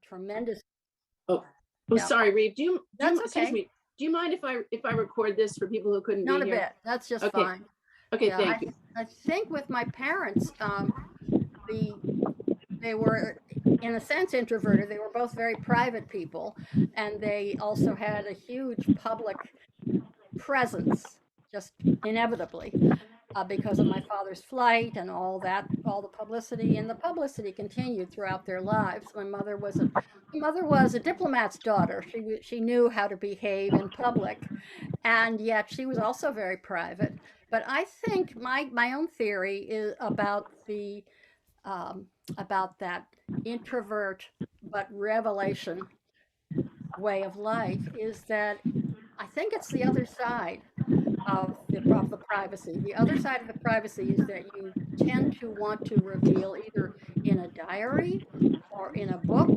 tremendous. Oh, Yeah, sorry, Reeve. that's Excuse okay. me. Do you mind if I record this for people who couldn't Not be a here? bit. That's just Okay. fine. Okay. Yeah, Thank you. I think with my parents, the they were in a sense introverted. They were both very private people, and they also had a huge public presence, just inevitably, because of my father's flight and all that, all the publicity, and the publicity continued throughout their lives. My mother was a diplomat's daughter. She knew how to behave in public, and yet she was also very private. But I think my own theory is about that introvert but revelation way of life is that I think it's the other side of the privacy. The other side of the privacy is that you tend to want to reveal either in a diary or in a book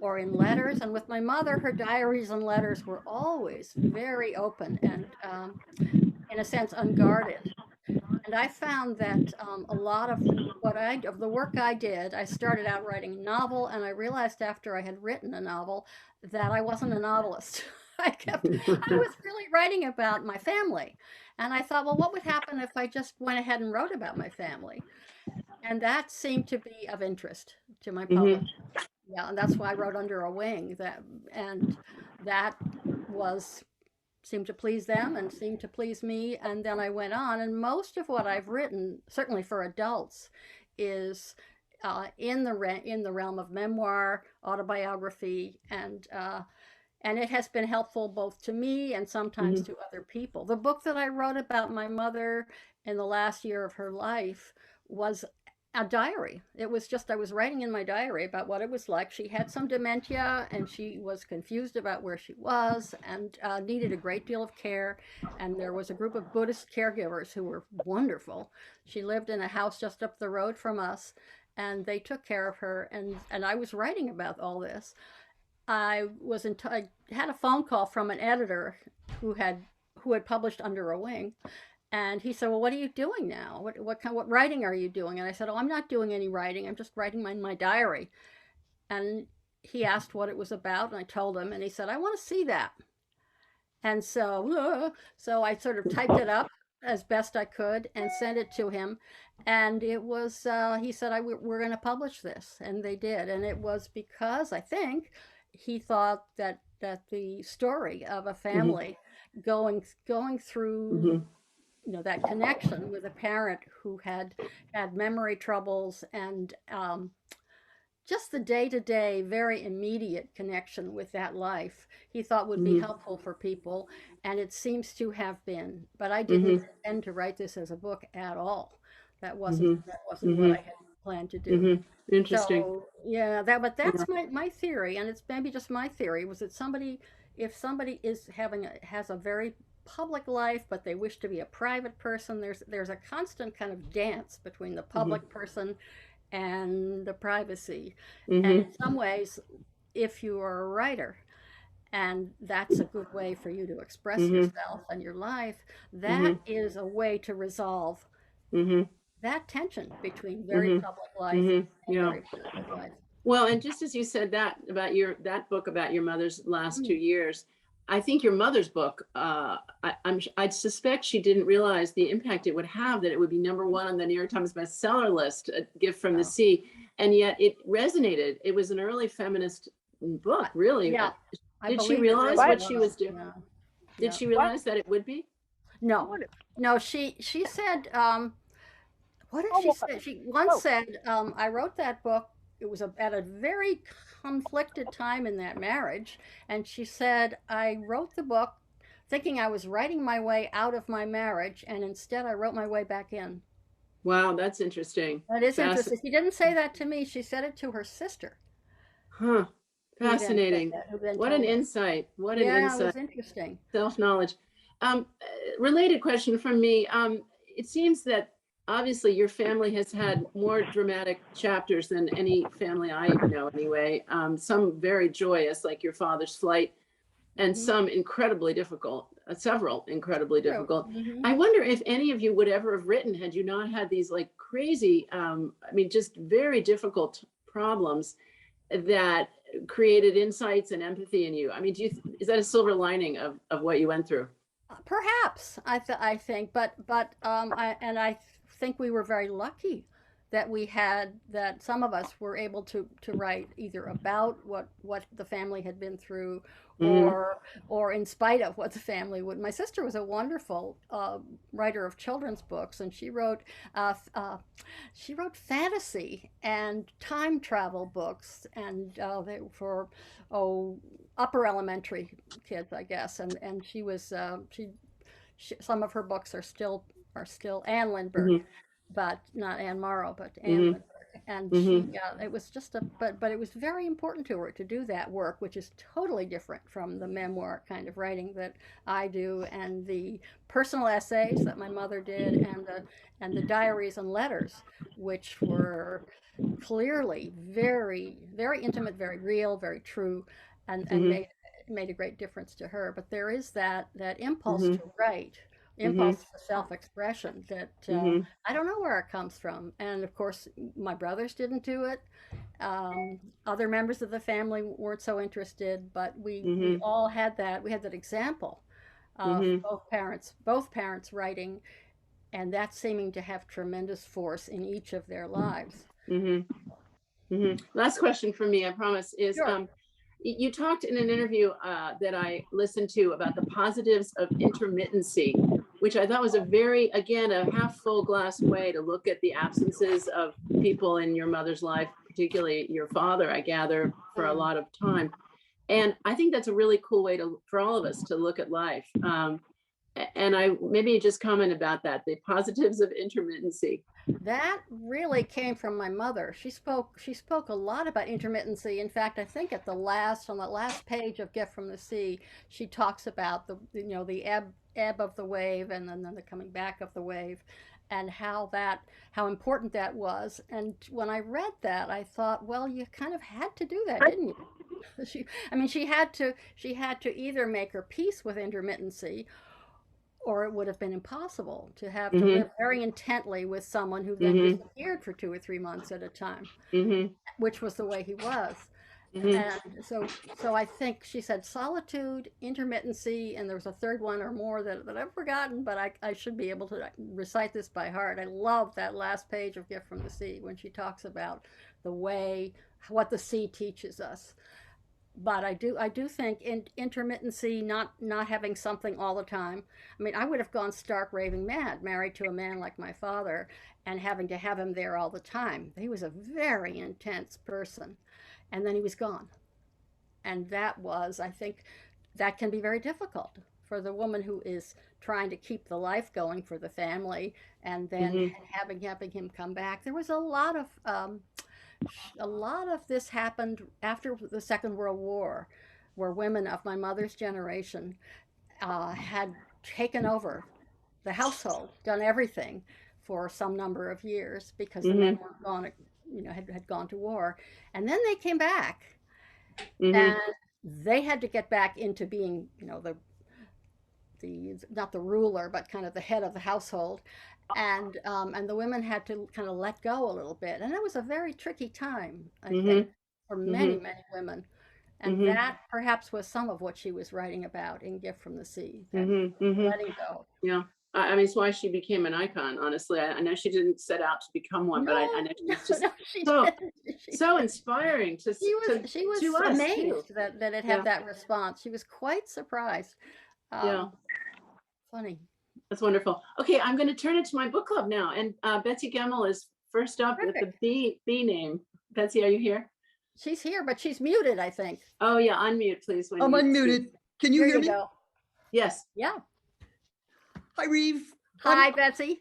or in letters. And with my mother, her diaries and letters were always very open and, in a sense, unguarded. And I found that a lot of of the work I did, I started out writing a novel, and I realized after I had written a novel that I wasn't a novelist. I was really writing about my family. And I thought, well, what would happen if I just went ahead and wrote about my family? And that seemed to be of interest to my public. Hmm. Yeah, and that's why I wrote Under a Wing. And that was seemed to please them and seemed to please me. And then I went on, and most of what I've written, certainly for adults, is in the realm of memoir, autobiography, and it has been helpful both to me and sometimes Hmm. to other people. The book that I wrote about my mother in the last year of her life was a diary. It was just, I was writing in my diary about what it was like. She had some dementia and she was confused about where she was and needed a great deal of care. And there was a group of Buddhist caregivers who were wonderful. She lived in a house just up the road from us and they took care of her. And I was writing about all this. I had a phone call from an editor who had who had published Under a Wing, and he said, "Well, what are you doing now? What writing are you doing?" And I said, "Oh, I'm not doing any writing. I'm just writing my diary." And he asked what it was about, and I told him, and he said, "I want to see that." And so I sort of typed it up as best I could and sent it to him. And it was, he said, we're going to publish this. And they did. And it was because I think he thought that the story of a Hmm. family going through, Hmm. that connection with a parent who had memory troubles and just the day to day, very immediate connection with that life, he thought would be Hmm. helpful for people. And it seems to have been. But I didn't Hmm. intend to write this as a book at all. Hmm. That wasn't what Hmm. I had planned to do. Hmm. Interesting. So yeah, but Yeah. that's my theory, and it's maybe just my theory, was that if somebody has a very public life, but they wish to be a private person, there's a constant kind of dance between the Hmm. public person and the privacy. And Hmm. in some ways, if you are a writer, and that's a good way for you to express Hmm. yourself and your life, that Hmm. is a way to resolve Hmm. that tension between very Hmm. public life Hmm. and Yeah. very private life. Well, and just as you said that about that book about your mother's last Mm. 2 years, I think your mother's book, I'd suspect she didn't realize the impact it would have, that it would be number one on the New York Times bestseller list, A Gift from the So, Sea, and yet it resonated. It was an early feminist book, really. yeah, I Did she believe it realize really What? what she was was. doing? Yeah, Did yeah. she What? realize that it would be? No, What? no. She said, what did Oh, she well, say? She once oh, said, "I wrote that book. It was at a very conflicted time in that marriage." And she said, "I wrote the book thinking I was writing my way out of my marriage, and instead I wrote my way back in." Wow, that's interesting. That is Fascinating. interesting. She didn't say that to me. She said it to her sister, Huh. who then said Fascinating. that, who then What an told her. insight. What an Yeah, it insight. was interesting. Self-knowledge. Related question from me. It seems that obviously your family has had more dramatic chapters than any family I know anyway. Some very joyous, like your father's flight, and Hmm. some incredibly difficult, several incredibly True. difficult. Hmm. I wonder if any of you would ever have written had you not had these like crazy, I mean, just very difficult problems that created insights and empathy in you? I mean, is that a silver lining of what you went through? Perhaps I think, I think we were very lucky that some of us were able to write either about what the family had been through, Hmm. or in spite of what the family would. My sister was a wonderful writer of children's books, and uh, uh, she wrote fantasy and time travel books, and they for oh upper elementary kids, I guess. And some of her books are still Anne Lindbergh, Hmm. but not Anne Morrow, but Anne Hmm. Lindbergh. And Hmm. it was just but it was very important to her to do that work, which is totally different from the memoir kind of writing that I do, and the personal essays that my mother did, and the diaries and letters, which were clearly very, very intimate, very real, very true, and Hmm. made a great difference to her. But there is that impulse Hmm. to write, Hmm. impulse to self-expression that Hmm. I don't know where it comes from. And of course, my brothers didn't do it. Other members of the family weren't so interested, but we Hmm. all had that. We had that example of Hmm. both parents writing, and that seeming to have tremendous force in each of their lives. Hmm. Hmm. Last question for me, I promise, is Sure. you talked in an interview that I listened to about the positives of intermittency, which I thought was a very, again, a half full glass way to look at the absences of people in your mother's life, particularly your father, I gather, for a Mm. lot of time. And I think that's a really cool way for all of us to look at life. And I maybe just comment about that, the positives of intermittency. That really came from my mother. She spoke a lot about intermittency. In fact, I think on the last page of Gift from the Sea, she talks about the ebb of the wave, and then the coming back of the wave, and how important that was. And when I read that, I thought, well, you kind of had to do that, didn't you? I mean, she had to either make her peace with intermittency, or it would have been impossible to have to Hmm. live very intently with someone who then Hmm. disappeared for 2 or 3 months at a time, Hmm. which was the way he was. Hmm. And so I think she said solitude, intermittency, and there was a third one or more that I've forgotten, but I should be able to recite this by heart. I love that last page of Gift from the Sea when she talks about the way, what the sea teaches us. But I do think intermittency, not having something all the time. I mean, I would have gone stark raving mad, married to a man like my father, and having to have him there all the time. He was a very intense person, and then he was gone. And I think, that can be very difficult for the woman who is trying to keep the life going for the family, and then Hmm. having him come back. There was a lot of this happened after the Second World War, where women of my mother's generation had taken over the household, done everything for some number of years because the men Hmm. were gone, had gone to war, and then they came back, Hmm. and they had to get back into being, the not the ruler, but kind of the head of the household, and the women had to kind of let go a little bit, and it was a very tricky time, I think, Hmm. for Hmm. many, many women. And Hmm. that perhaps was some of what she was writing about in Gift from the Sea, that Hmm. Hmm. letting go. Yeah. I mean, it's why she became an icon, honestly. I know she didn't set out to become one, but I No, know no, she's just no, she so, didn't. She so didn't. inspiring She was she to was us too. amazed that it had Yeah. that response. She was quite surprised. Yeah. Um, Funny. That's wonderful. Okay, I'm going to turn it to my book club now. And Betsy Gemmell is first up with the Perfect. B name. Betsy, are you here? She's here, but she's muted, I think. Oh, yeah. Unmute, please, when I'm you speak. unmuted. Can you Here hear you me? go. Yes. Yeah. Hi, Reeve. Hi, Betsy.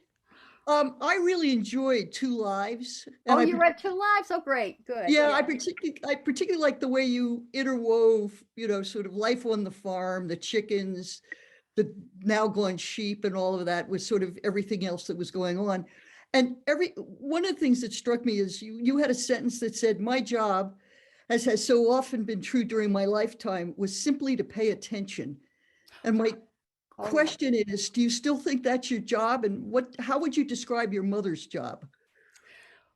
I really enjoyed Two Lives, Oh, and you read Two Lives? Oh, great. Good. yeah, Yeah. I particularly like the way you interwove, sort of life on the farm, the chickens, the now gone sheep, and all of that with sort of everything else that was going on. And one of the things that struck me is you had a sentence that said, "My job, as has so often been true during my lifetime, was simply to pay attention." And my Oh, yeah. question is, do you still think that's your job? And how would you describe your mother's job?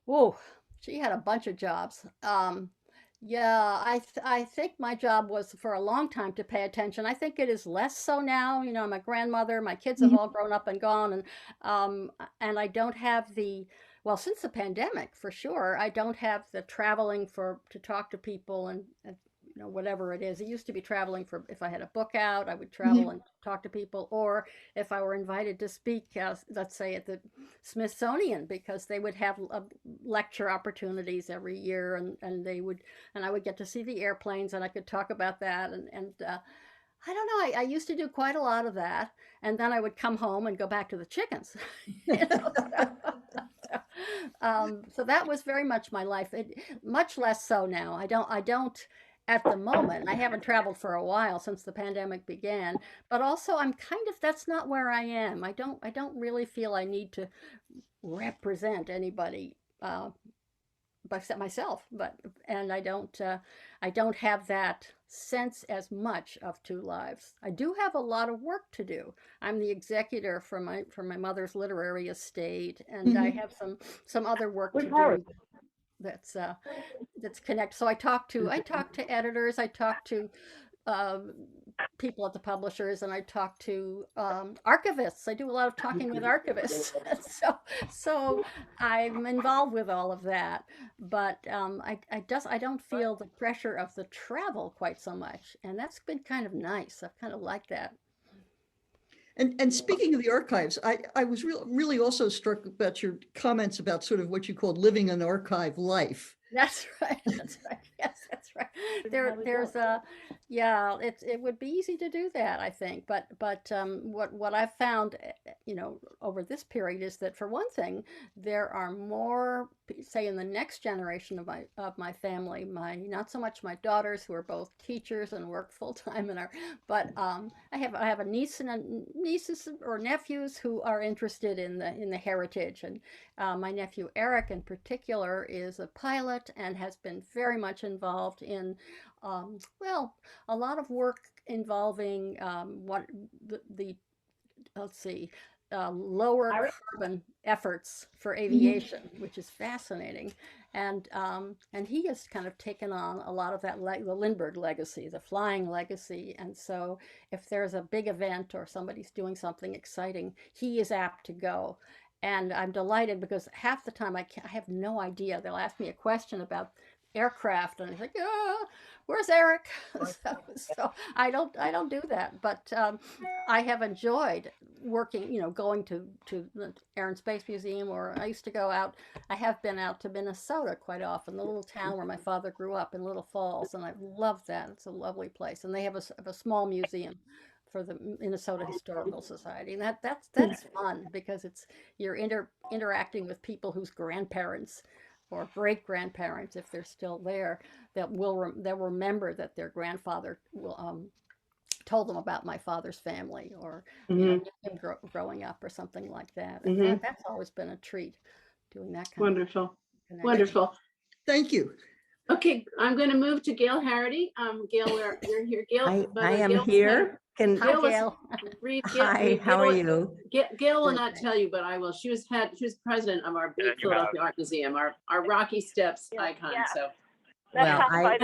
Oh, she had a bunch of jobs. Yeah, I think my job was for a long time to pay attention. I think it is less so now. You know, I'm a grandmother. My kids have Mhm. all grown up and gone, and I don't have the well, since the pandemic for sure. I don't have the traveling for to talk to people and you know whatever it is. It used to be traveling for if I had a book out, I would travel Mhm. and talk to people, or if I were invited to speak, let's say at the Smithsonian, because they would have lecture opportunities every year, and they would and I would get to see the airplanes and I could talk about that and I don't know. I used to do quite a lot of that, and then I would come home and go back to the chickens. you know, so, so that was very much my life. Much less so now. I don't at the moment. I haven't traveled for a while since the pandemic began, but also I'm kind of that's not where I am. I don't really feel I need to represent anybody except myself, but and I don't have that sense as much of two lives. I do have a lot of work to do. I'm the executor for my mother's literary estate, and I Mhm. have some other work to do that's that's connect. So I talk to editors, I talk to um, people at the publishers, and I talk to archivists. I do a lot of talking with archivists, so I'm involved with all of that. But I don't feel the pressure of the travel quite so much, and that's been kind of nice. I've kind of liked that. And speaking of the archives, I was really also struck about your comments about sort of what you called living an archive life. That's right. That's right. Yes, that's right. There's a, yeah. It would be easy to do that, I think. But what I've found, over this period is that for one thing, there are more, say, in the next generation of my family. My not so much my daughters who are both teachers and work full time and are, but I have a niece and nieces or nephews who are interested in the heritage and my nephew Eric, in particular, is a pilot and has been very much involved in, well, a lot of work involving what the let's see, lower carbon efforts for Mhm. aviation, which is fascinating. And he has kind of taken on a lot of that, the Lindbergh legacy, the flying legacy. And so, if there's a big event or somebody's doing something exciting, he is apt to go. And I'm delighted because half the time I have no idea. They'll ask me a question about aircraft, and I think, where's Eric? So I don't do that, but I have enjoyed working, going to the Air and Space Museum, or I used to go out. I have been out to Minnesota quite often, the little town where my father grew up in Little Falls, and I love that. It's a lovely place, and they have a small museum for the Minnesota Historical Society, and that's fun because you're interacting with people whose grandparents or great grandparents, if they're still there, they'll remember that their grandfather will told them about my father's family, or Hmm. him growing up or something like that, and Hmm. that's always been a treat, doing that kind of Wonderful. connection. Wonderful. Thank you. Okay, I'm going to move to Gail Harity. Gail, you're here. Gail, I by the way, am Gail was kind of, here. Can Hi, Gail was, Gail. Hi, how are you? Gail will Good, not thanks. tell you, but I will. She was president of our big Philadelphia Art Museum, our Rocky Steps icon. So, Well, I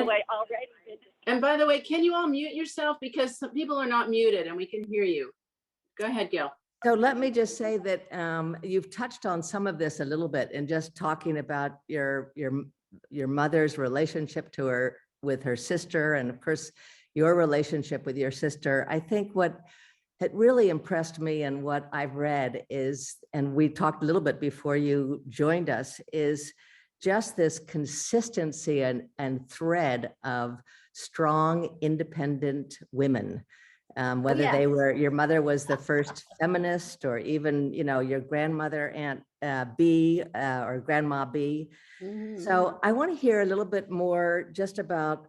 and by the way, can you all mute yourself because some people are not muted and we can hear you. Go ahead, Gail. so let me just say that you've touched on some of this a little bit in just talking about your mother's relationship to her with her sister, and of course your relationship with your sister. I think what had really impressed me and what I've read is, and we talked a little bit before you joined us, is just this consistency and thread of strong, independent women. Oh Whether yes. they were, your mother was the first feminist, or even, your grandmother, Aunt B, or Grandma B. Hmm. So I want to hear a little bit more just about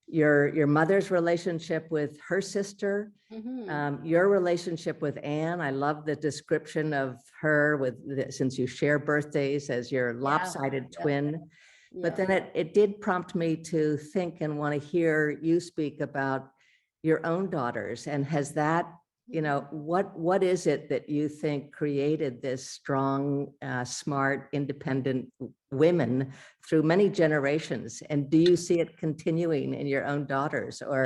your mother's relationship with her sister, Hmm. your relationship with Anne. I love the description of her since you share birthdays as your Yeah. lopsided Yeah. twin. But Yeah. then it did prompt me to think and want to hear you speak about your own daughters. And has that you know, what is it that you think created this strong, smart, independent women through many generations? And do you see it continuing in your own daughters, or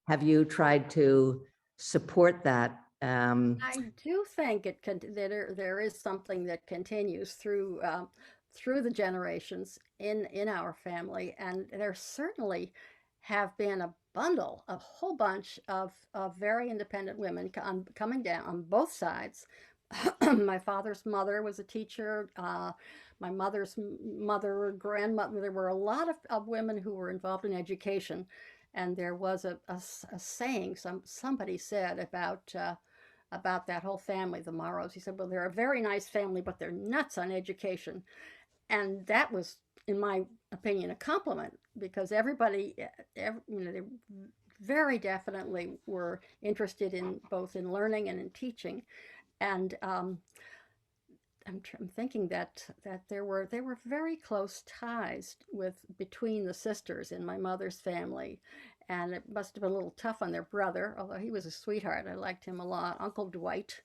have you tried to support that? I do think it could that there is something that continues through the generations in our family, and there certainly have been a whole bunch of very independent women coming down on both sides. My father's mother was a teacher. My mother's mother, grandmother, there were a lot of women who were involved in education. And there was a saying somebody said about that whole family, the Morrows. He said, well, they're a very nice family, but they're nuts on education. And that was, in my opinion, a compliment, because everybody, they very definitely were interested in both in learning and in teaching. And I'm thinking that there were very close ties between the sisters in my mother's family, and it must have been a little tough on their brother, although he was a sweetheart. I liked him a lot, Uncle Dwight.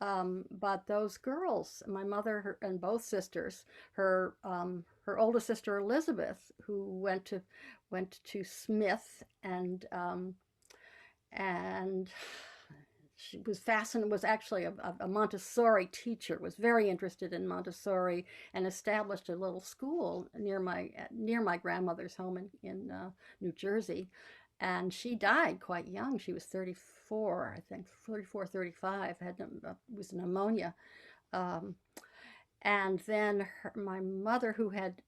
But those girls, my mother and both sisters, her oldest sister Elizabeth, who went to Smith, and she was actually a Montessori teacher, was very interested in Montessori, and established a little school near my grandmother's home in New Jersey. And she died quite young. She was 34, I think, 34, 35, was pneumonia. Um, and then my mother, who had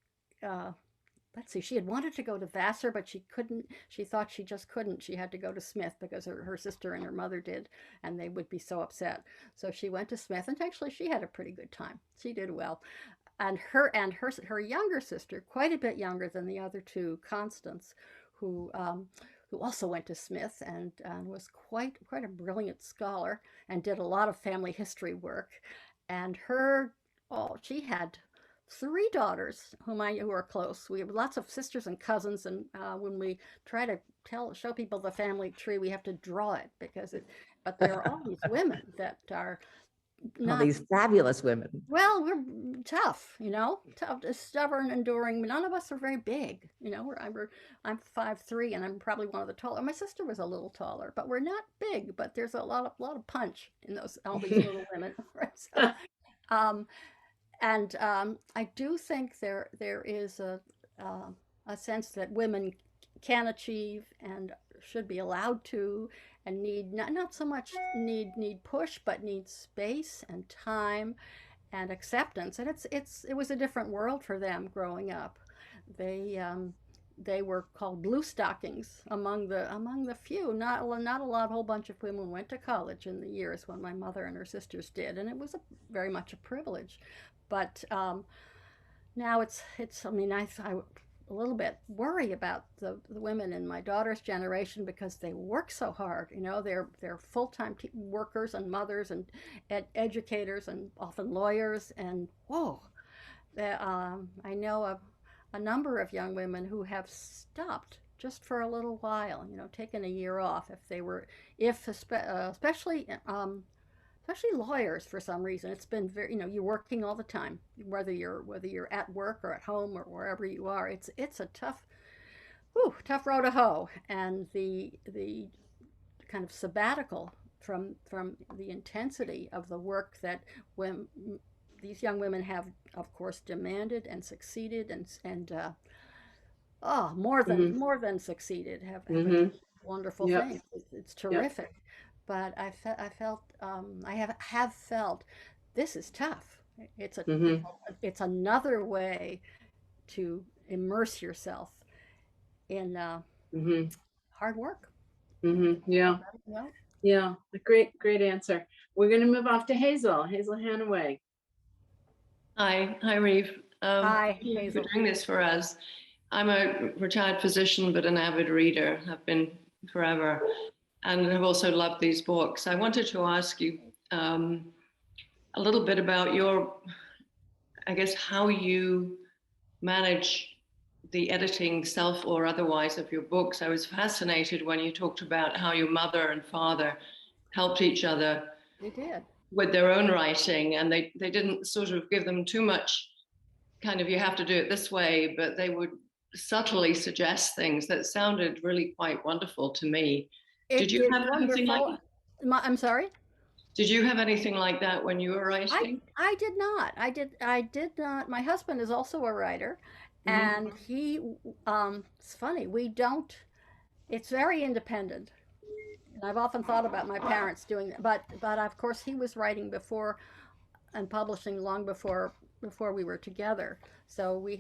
let's see, she had wanted to go to Vassar, but she couldn't. She thought she just couldn't. She had to go to Smith because her sister and her mother did, and they would be so upset. So she went to Smith, and actually she had a pretty good time. She did well. And her younger sister, quite a bit younger than the other two, Constance, who also went to Smith and was quite a brilliant scholar and did a lot of family history work. And she had three daughters who are close. We have lots of sisters and cousins, and when we try to show people the family tree, we have to draw it but there are all these women that are All not, these fabulous women. well, we're tough, tough, stubborn, enduring. None of us are very big, I'm 5'3", and I'm probably one of the taller. My sister was a little taller, but we're not big. But there's a lot of punch in all these little women. Right? So, um, and I do think there is a sense that women can achieve and should be allowed to, and need not so much need push, but need space and time and acceptance. And it was a different world for them growing up. They were called blue stockings among the few. Not a lot, whole bunch of women went to college in the years when my mother and her sisters did, and it was very much a privilege. But now it's. I mean, I a little bit worry about the women in my daughter's generation, because they work so hard. They're full-time workers and mothers and educators and often lawyers. And whoa, I know a number of young women who have stopped just for a little while, taken a year off especially lawyers. For some reason, it's been very, you're working all the time, whether you're at work or at home or wherever you are. It's a tough row to hoe. And the kind of sabbatical from the intensity of the work that when these young women have, of course, demanded and succeeded, and more than succeeded, have wonderful Yep. things. It's terrific. Yep. But I felt I have felt this is tough. It's another way to immerse yourself in hard work. Yeah. Well, Yeah. A great answer. We're going to move off to Hazel Hanaway. Hi, Reeve. Hi, Thank you Hazel. for doing this for us. I'm a retired physician, but an avid reader. I've been forever, and I've also loved these books. I wanted to ask you a little bit about how you manage the editing, self or otherwise, of your books. I was fascinated when you talked about how your mother and father helped each other They did. with their own writing, and they didn't sort of give them too much kind of, you have to do it this way, but they would subtly suggest things that sounded really quite wonderful to me. Did It you is have anything like wonderful. I'm sorry. Did you have anything like that when you were I writing? I did not. I did not. My husband is also a writer, and he it's funny. We don't. It's very independent. And I've often thought about my parents doing that, but of course he was writing before and publishing long before we were together. So we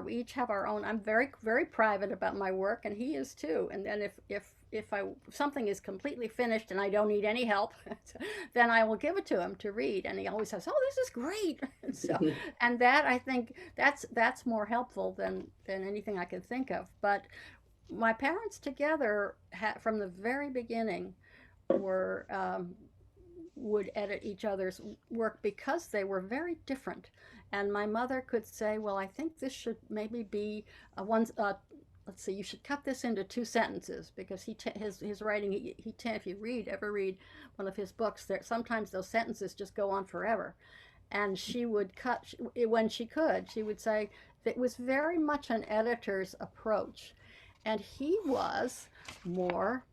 each have our own. I'm very private about my work, and he is too. And then if something is completely finished and I don't need any help, then I will give it to him to read. And he always says, "Oh, this is great." And so, and that I think that's more helpful than anything I can think of. But my parents together from the very beginning were would edit each other's work because they were very different. And my mother could say, "Well, I think this should maybe be a one. Let's see, you should cut this into 2 sentences," because his writing. If you ever read one of his books, there sometimes those sentences just go on forever. And she would cut when she could. She would say that it was very much an editor's approach, and he was more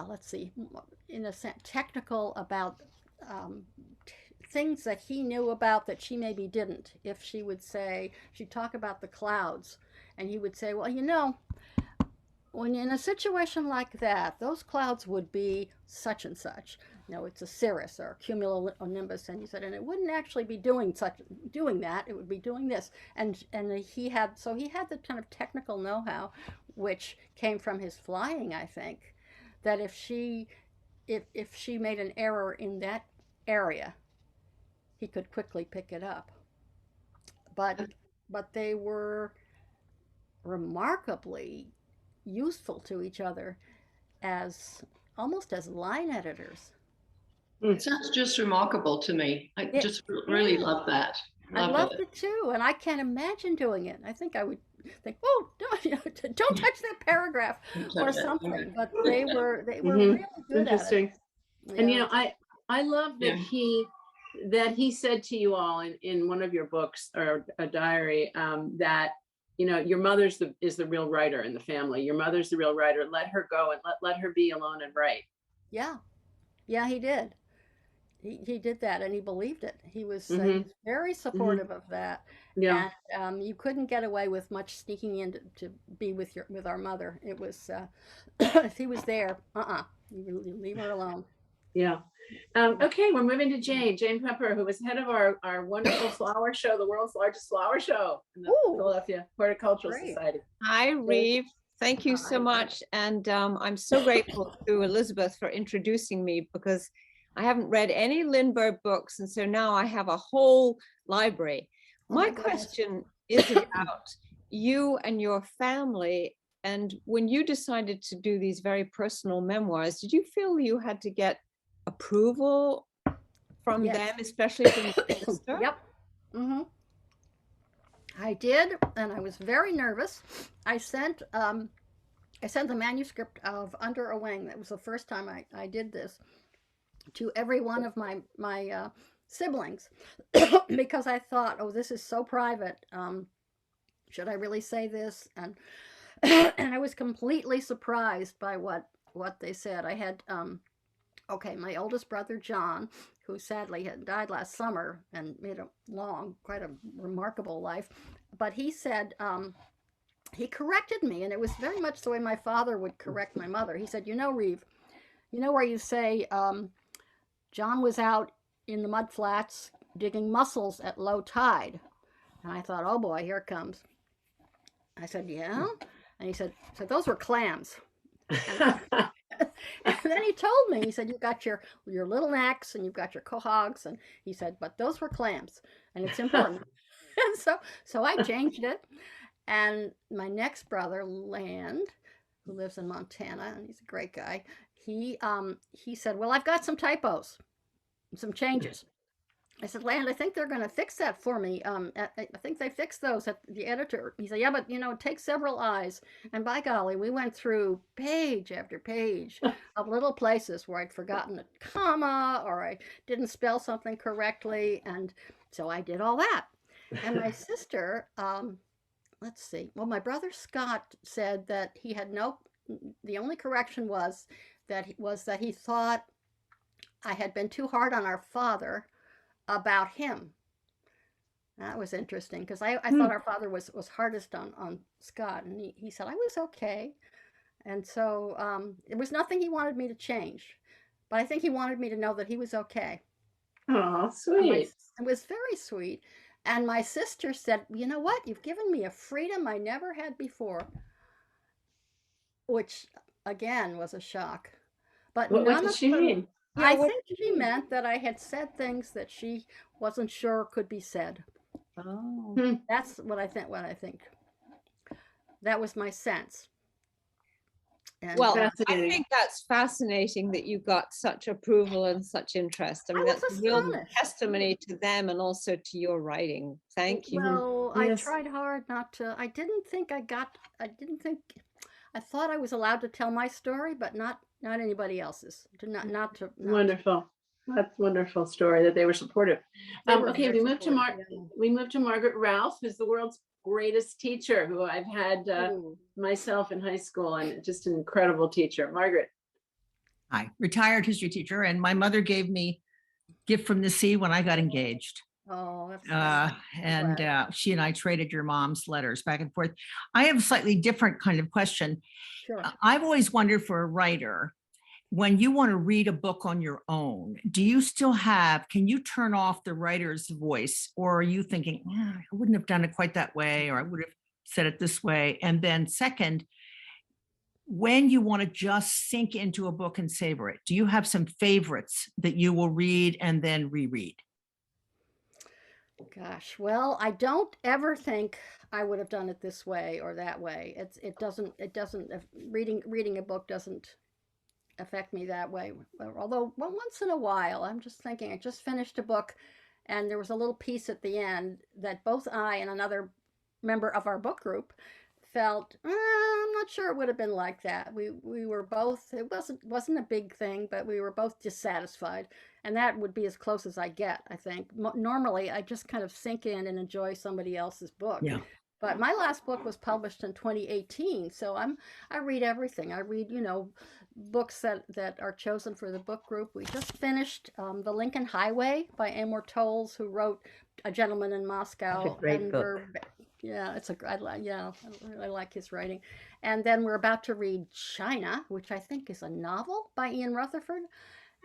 let's see, in a sense, technical about um, things that he knew about that she maybe didn't. If she would say, she'd talk about the clouds, and he would say, "Well, when in a situation like that, those clouds would be such and such. It's a cirrus or a cumulonimbus," and he said, "and it wouldn't actually be doing that. It would be doing this." And he had the kind of technical know-how, which came from his flying, I think, that if she made an error in that area, he could quickly pick it up. But they were remarkably useful to each other as almost as line editors. It sounds just remarkable to me. I It just really is. love that. I Love loved it. it too, and I can't imagine doing it. I think I would think, "Oh, don't touch that paragraph," or something. But they were really good at it. Interesting. And Yeah. I love that he said to you all in one of your books or a diary, that your is the real writer in the family. Your mother's the real writer. Let her go and let her be alone and write. Yeah. Yeah, he did. He did that, and he believed it. He was very hmm supportive of that, Yeah. and you couldn't get away with much sneaking in to be with our mother. It was if he was there, you leave her alone. Yeah. Okay, we're moving to Jane Pepper, who was head of our wonderful flower show, the world's largest flower show in the Ooh, Philadelphia Horticultural great. Society. Hi, Reeve. Thank you so much. And I'm so grateful to Elizabeth for introducing me, because I haven't read any Lindbergh books. And so now I have a whole library. Oh my My goodness. question is about you and your family. And when you decided to do these very personal memoirs, did you feel you had to get approval from Yes. them, especially from your sister? Yep. I did, and I was very nervous. I sent the manuscript of Under a Wing. That was the first time I did this, to every one of my siblings, because I thought, "Oh, this is so private. Should I really say this?" And and I was completely surprised by what they said. I had my oldest brother John, who sadly had died last summer and made quite a remarkable life, but he said, he corrected me, and it was very much the way my father would correct my mother. He said, Reeve, where you say John was out in the mud flats digging mussels at low tide?" And I thought, "Oh boy, here it comes." I said, "Yeah?" And he said, "So those were clams." And then he told me, he said, "You've got your little necks and you've got your quahogs," and he said, "But those were clams, and it's important." And so I changed it. And my next brother, Land, who lives in Montana, and he's a great guy, he said, "Well, I've got some typos, some changes." I said, Land, I think they're going to fix that for me. I think they fixed those at the editor. He said, yeah, but it takes several eyes. And by golly, we went through page after page of little places where I'd forgotten a comma or I didn't spell something correctly. And so I did all that. And my sister, let's see. Well, my brother Scott said that he had the only correction was that he thought I had been too hard on our father about him. That was interesting because I thought our father was hardest on Scott, and he said I was okay. And so it was nothing he wanted me to change, but I think he wanted me to know that he was okay. Oh, sweet. It was very sweet. And my sister said, you know what? You've given me a freedom I never had before, which again was a shock. But What none did of she them, mean? Yeah, I what think do you she mean? meant that I had said things that she wasn't sure could be said. Oh. That's what I think. That was my sense. And Well, I Fascinating. think that's fascinating that you got such approval and such interest. I mean, was that's a real astonished. testimony to them and also to your writing. Thank you. Well, I Yes. tried hard not to. I thought I was allowed to tell my story, but not anybody else's. Not to. Wonderful. That's a wonderful story that they were supportive. They were Okay, very we moved to supportive, yeah. Margaret Ralph, who's the world's greatest teacher, who I've had Ooh. myself in high school, and just an incredible teacher. Margaret. Hi, retired history teacher, and my mother gave me gift from the sea when I got engaged. Oh, that's And glad. she and I traded your mom's letters back and forth. I have a slightly different kind of question. Sure. I've always wondered for a writer, when you want to read a book on your own, can you turn off the writer's voice, or are you thinking, I wouldn't have done it quite that way, or I would have said it this way? And then second, when you want to just sink into a book and savor it, do you have some favorites that you will read and then reread? Gosh, well, I don't ever think I would have done it this way or that way. Reading a book doesn't affect me that way. Although once in a while, I'm just thinking, I just finished a book and there was a little piece at the end that both I and another member of our book group felt, I'm not sure it would have been like that. We were both, it wasn't a big thing, but we were both dissatisfied. And that would be as close as I get, I think. Normally, I just kind of sink in and enjoy somebody else's book. Yeah. But my last book was published in 2018, so I read everything. I read, books that are chosen for the book group. We just finished The Lincoln Highway by Amor Towles, who wrote A Gentleman in Moscow. Such a great And book. yeah, I like his writing. And then we're about to read China, which I think is a novel by Ian Rutherford.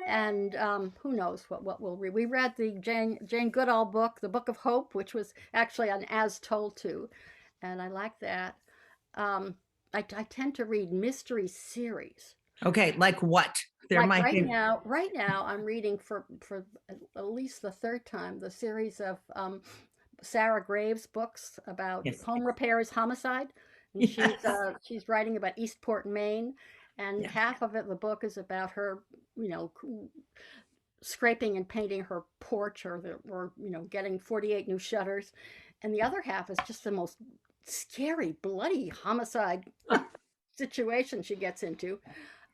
And who knows what we'll read. We read the Jane Goodall book, The Book of Hope, which was actually an As Told To, and I like that. I tend to read mystery series. Okay, like what? Like right now, I'm reading for at least the third time the series of Sarah Graves books about Yes. home repairs homicide. And Yes. she's writing about Eastport, Maine, and Yeah. half of it, the book is about her, scraping and painting her porch, or getting 48 new shutters, and the other half is just the most scary, bloody homicide situation she gets into.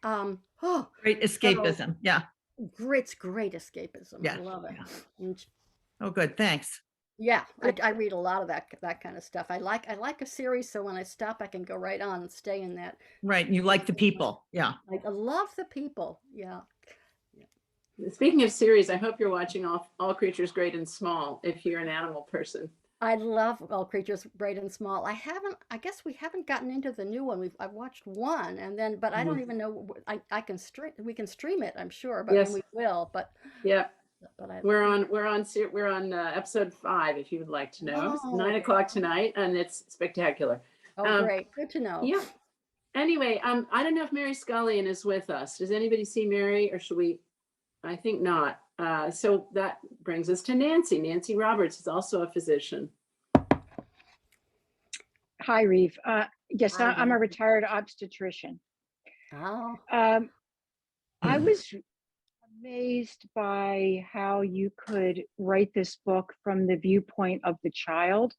Great escapism. Yeah. Great escapism. Yeah. I love it. Yeah. Oh, good. Thanks. Yeah, I read a lot of that kind of stuff. I like a series, so when I stop, I can go right on and stay in that. Right. And you like the people. Yeah. I love the people. Yeah. Speaking of series, I hope you're watching All Creatures Great and Small if you're an animal person. I love All Creatures Great and Small. I guess we haven't gotten into the new one. I've watched one, but I don't even know. We can stream it, I'm sure, but Yes. we will. But yeah, but we're on episode 5 if you would like to know. It's 9 o'clock tonight, and it's spectacular. Great, good to know. Yeah. Anyway, I don't know if Mary Scullion is with us. Does anybody see Mary, or should we? I think not. So that brings us to Nancy. Nancy Roberts is also a physician. Hi, Reeve. Yes, Hi, I'm a Nancy. retired obstetrician. Oh, I was amazed by how you could write this book from the viewpoint of the child.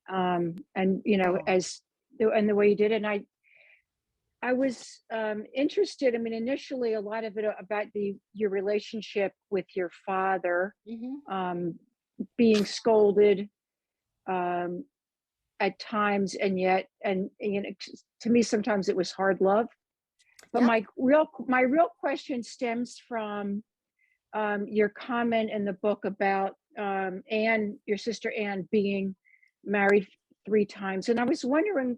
And Oh. and the way you did it. And I was interested. I mean, initially, a lot of it about your relationship with your father, Hmm. being scolded at times, and yet, and to me, sometimes it was hard love. But Yep. my real question stems from your comment in the book about Anne, your sister Anne, being married 3 times, and I was wondering,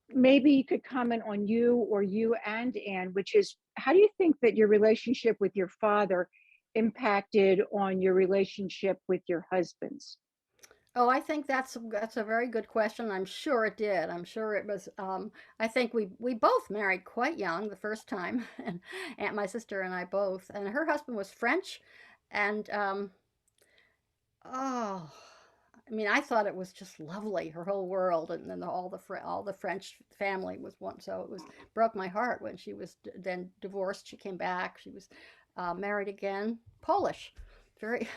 maybe you could comment on you and Anne, which is, how do you think that your relationship with your father impacted on your relationship with your husbands? Oh, I think that's a very good question. I'm sure it did. I'm sure it was. I think we both married quite young the first time, and my sister and I both. And her husband was French, and oh, I mean, I thought it was just lovely, her whole world, and then all the French family was one. So it was broke my heart when she was then divorced. She came back. She was married again, Polish, very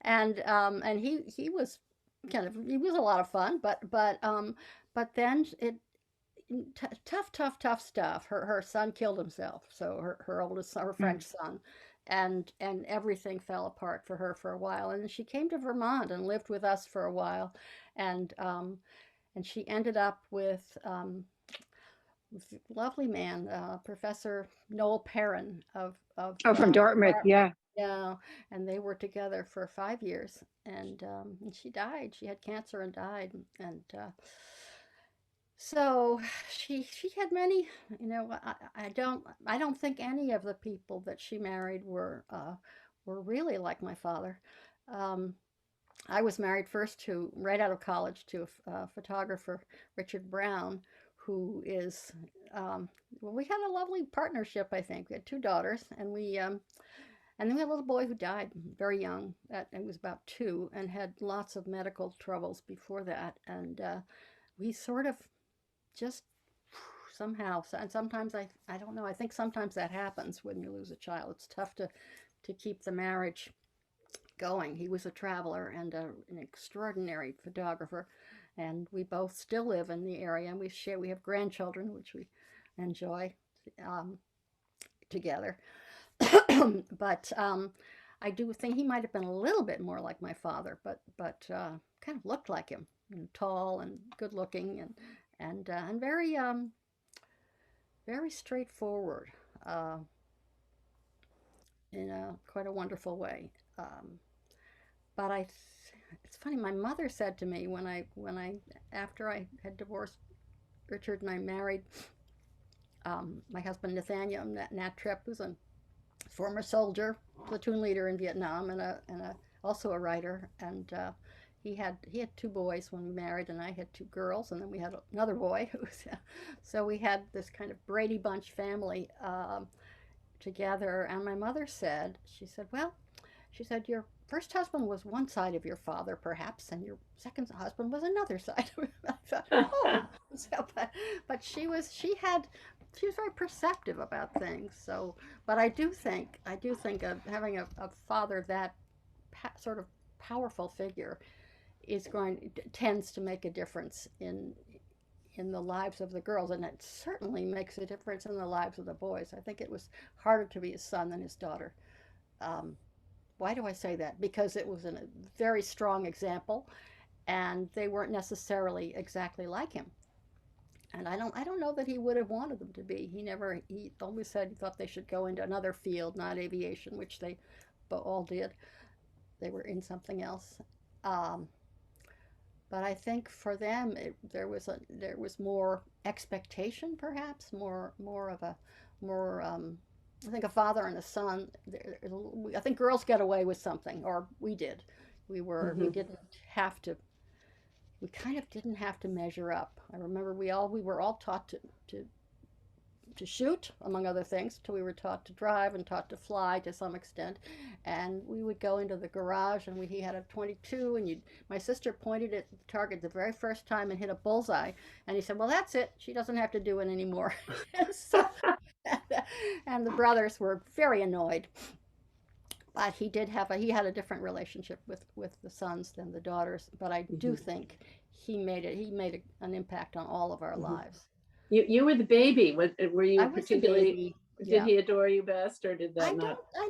and he was he was a lot of fun, but then it tough stuff. Her son killed himself, so her oldest son, her Mm. French son, and everything fell apart for her for a while. And then she came to Vermont and lived with us for a while, and she ended up with lovely man, Professor Noel Perrin Oh, from Dartmouth, Dartmouth. yeah. Yeah, and they were together for 5 years, and she died. She had cancer and died, and so she had many. I don't think any of the people that she married were really like my father. Um, I was married first to right out of college to a photographer, Richard Brown, who is well, we had a lovely partnership. I think we had 2 daughters, and then we had a little boy who died very young. That he was about 2 and had lots of medical troubles before that, and we sort of just somehow. And sometimes I don't know. I think sometimes that happens when you lose a child. It's tough to keep the marriage going. He was a traveler and an extraordinary photographer, and we both still live in the area, and we have grandchildren, which we enjoy um, together. But I do think he might have been a little bit more like my father, but kind of looked like him, tall and good looking, and very straightforward, uh, in a quite a wonderful way. Um, but it's funny. My mother said to me when I after I had divorced Richard and I married my husband Nathaniel Nat Tripp, who's a former soldier, platoon leader in Vietnam, and also a writer. And he had 2 boys when we married, and I had 2 girls, and then we had another boy. So we had this kind of Brady Bunch family together. And my mother said, she said, well, she said, your first husband was one side of your father, perhaps, and your second husband was another side. I thought, oh, so, but she was very perceptive about things. So, but I do think of having a father that sort of powerful figure tends to make a difference in the lives of the girls, and it certainly makes a difference in the lives of the boys. I think it was harder to be his son than his daughter. Um, why do I say that? Because it was a very strong example, and they weren't necessarily exactly like him. And I don't know that he would have wanted them to be. He always said he thought they should go into another field, not aviation, which they all did. They were in something else. Um, but I think for them, there was more expectation, perhaps more of a more. I think a father and a son. I think girls get away with something, or we did. We Mhm. didn't have to. We kind of didn't have to measure up. I remember we were all taught to shoot, among other things, till we were taught to drive and taught to fly to some extent. And we would go into the garage, and he had a 22, and my sister pointed at the target the very first time and hit a bullseye. And he said, "Well, that's it. She doesn't have to do it anymore." so, And the brothers were very annoyed. But he had a different relationship with the sons than the daughters. But I do think he made an impact on all of our Mhm. lives. You were the baby. Were I you was a particularly, baby. did Yeah. he adore you best, or did that not? I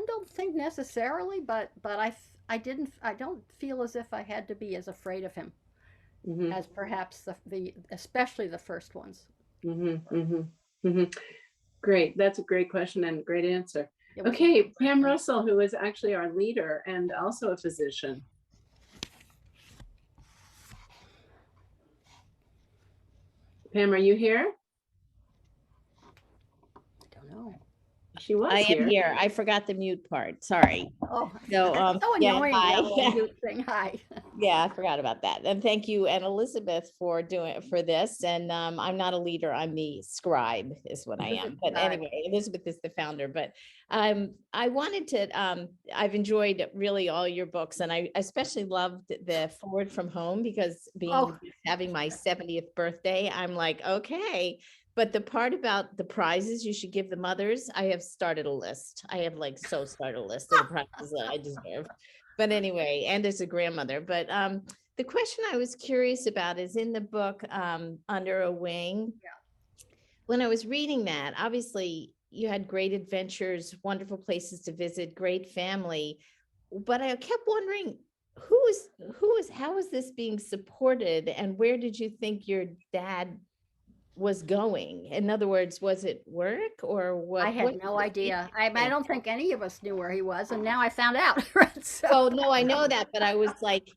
don't think necessarily, but I don't feel as if I had to be as afraid of him Hmm. as perhaps the especially the first ones. Hmm. Hmm. Hmm. Great. That's a great question and great answer. It was a Okay, great Pam thing. Russell, who is actually our leader and also a physician. Pam, are you here? I don't know. She I was am here. here. I forgot the mute part. Sorry. Oh, So, it's so yeah, annoying hi. that little mute thing. Hi. Yeah, I forgot about that. And thank you and Elizabeth for this. And I'm not a leader. I'm the scribe is what I am. But Right. anyway, Elizabeth is the founder. But I wanted to, I've enjoyed really all your books, and I especially loved the Forward from Home, because Oh, having my 70th birthday, I'm like, okay. But the part about the prizes you should give the mothers, I have started a list. I have started a list of the prizes that I deserve. But anyway, and as a grandmother. But the question I was curious about is in the book, Under a Wing. When I was reading that, obviously you had great adventures, wonderful places to visit, great family. But I kept wondering, how is this being supported, and where did you think your dad was going? In other words, was it work or I what? had no idea. I Think? don't think any of us knew where he was, and now I found out. Right? So, Well, no, I know that, but I was like,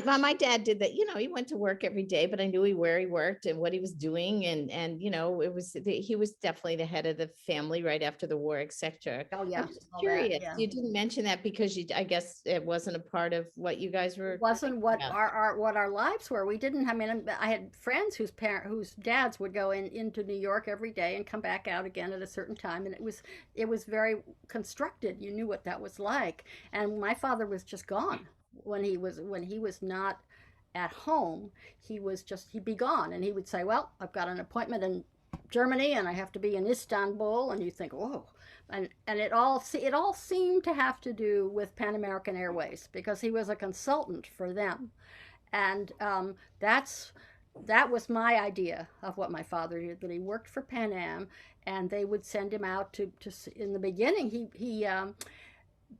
my dad did that. He went to work every day, but I knew where he worked and what he was doing, and he was definitely the head of the family right after the war, etc. oh I'm yeah, just all that. curious. Yeah. You didn't mention that because I guess it wasn't a part of what you guys It were wasn't thinking what about. our lives were. We didn't. I mean, I had friends whose dads would go into New York every day and come back out again at a certain time, and it was very constructed. You knew what that was like. And my father was just gone when he was not at home. He'd be gone, and he would say, "Well, I've got an appointment in Germany, and I have to be in Istanbul." And you think, "Whoa." And it all seemed to have to do with Pan American Airways because he was a consultant for them, and that was my idea of what my father did. That he worked for Pan Am, and they would send him out to in the beginning. He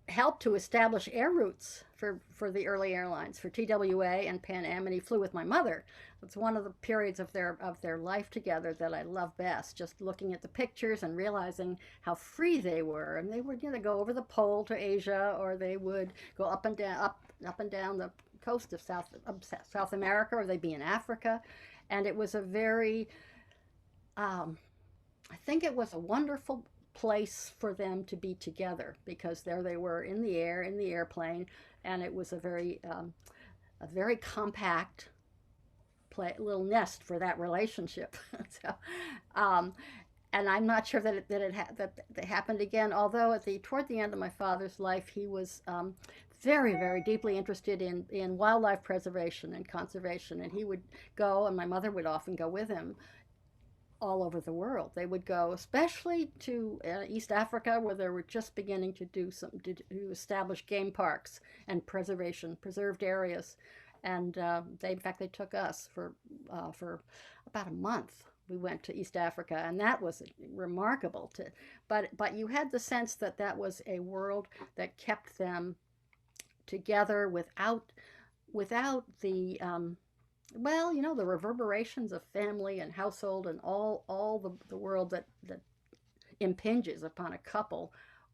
helped to establish air routes for the early airlines, for TWA and Pan Am, and he flew with my mother. It's one of the periods of their life together that I love best. Just looking at the pictures and realizing how free they were, and they would go over the pole to Asia, or they would go up and down up and down the coast of South America, or they'd be in Africa, and it was a very I think it was a wonderful place for them to be together because there they were in the air, in the airplane, and it was a very compact little nest for that relationship. So, um, and I'm not sure that happened again. Although toward the end of my father's life, he was very deeply interested in wildlife preservation and conservation, and he would go, and my mother would often go with him all over the world. They would go, especially to East Africa, where they were just beginning to establish game parks and preserved areas. And in fact, they took us for about a month. We went to East Africa, and that was remarkable. But you had the sense that that was a world that kept them together without the the reverberations of family and household and all the world that impinges upon a couple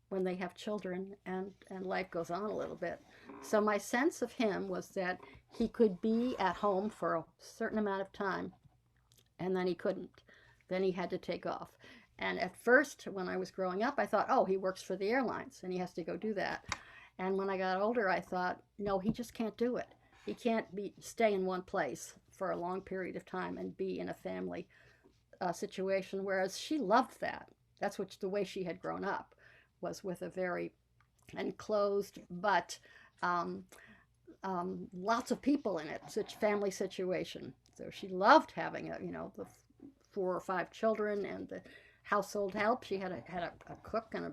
when they have children and life goes on a little bit. So my sense of him was that he could be at home for a certain amount of time, and then he couldn't. Then he had to take off. And at first, when I was growing up, I thought, oh, he works for the airlines and he has to go do that. And when I got older, I thought, no, he just can't do it. He can't stay in one place for a long period of time and be in a family situation. Whereas she loved that. That's the way she had grown up, was with a very enclosed but um, lots of people in it, such family situation. So she loved having the 4 or 5 children and the household help. She had a cook and a